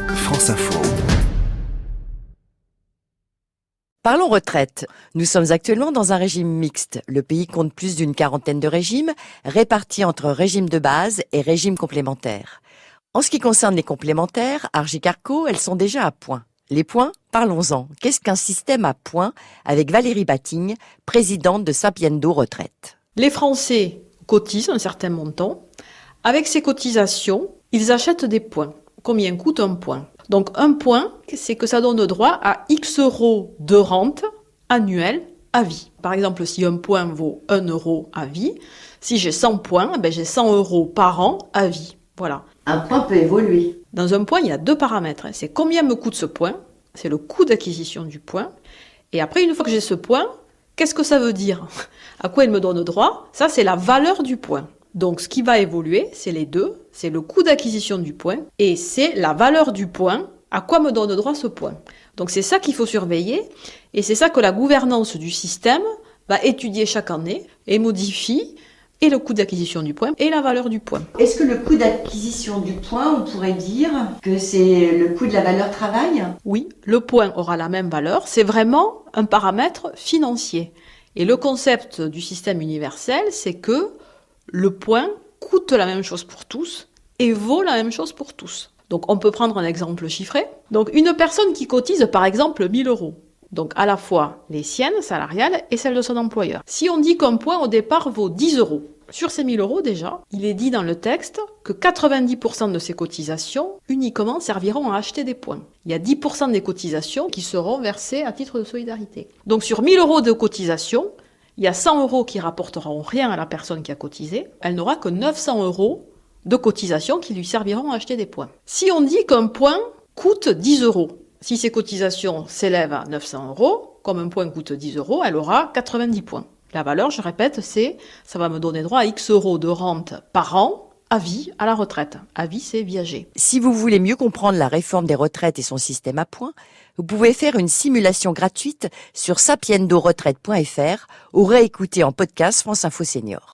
France Info. Parlons retraite. Nous sommes actuellement dans un régime mixte. Le pays compte plus d'une quarantaine de régimes, répartis entre régime de base et régime complémentaire. En ce qui concerne les complémentaires, Argy Carco, elles sont déjà à point. Les points, parlons-en. Qu'est-ce qu'un système à points avec Valérie Batigne, présidente de Sapiendo Retraite? Les Français cotisent un certain montant. Avec ces cotisations, ils achètent des points. Combien coûte un point? Donc un point, c'est que ça donne droit à X euros de rente annuelle à vie. Par exemple, si un point vaut 1 euro à vie, si j'ai 100 points, j'ai 100 euros par an à vie. Voilà. Un point peut évoluer. Dans un point, il y a deux paramètres. C'est combien me coûte ce point, c'est le coût d'acquisition du point. Et après, une fois que j'ai ce point, qu'est-ce que ça veut dire? À quoi il me donne droit? Ça, c'est la valeur du point. Donc, ce qui va évoluer, c'est les deux. C'est le coût d'acquisition du point et c'est la valeur du point. À quoi me donne droit ce point? Donc, c'est ça qu'il faut surveiller et c'est ça que la gouvernance du système va étudier chaque année et modifie et le coût d'acquisition du point et la valeur du point. Est-ce que le coût d'acquisition du point, on pourrait dire que c'est le coût de la valeur travail? Oui, le point aura la même valeur. C'est vraiment un paramètre financier. Et le concept du système universel, c'est que le point coûte la même chose pour tous et vaut la même chose pour tous. Donc on peut prendre un exemple chiffré. Donc une personne qui cotise par exemple 1 000 euros. Donc à la fois les siennes salariales et celles de son employeur. Si on dit qu'un point au départ vaut 10 euros, sur ces 1 000 euros déjà, il est dit dans le texte que 90% de ces cotisations uniquement serviront à acheter des points. Il y a 10% des cotisations qui seront versées à titre de solidarité. Donc sur 1 000 euros de cotisation, il y a 100 euros qui rapporteront rien à la personne qui a cotisé. Elle n'aura que 900 euros de cotisation qui lui serviront à acheter des points. Si on dit qu'un point coûte 10 euros, si ces cotisations s'élèvent à 900 euros, comme un point coûte 10 euros, elle aura 90 points. La valeur, je répète, ça va me donner droit à X euros de rente par an à vie à la retraite. À vie, c'est viager. Si vous voulez mieux comprendre la réforme des retraites et son système à points, vous pouvez faire une simulation gratuite sur sapiendoretraite.fr ou réécouter en podcast France Info Senior.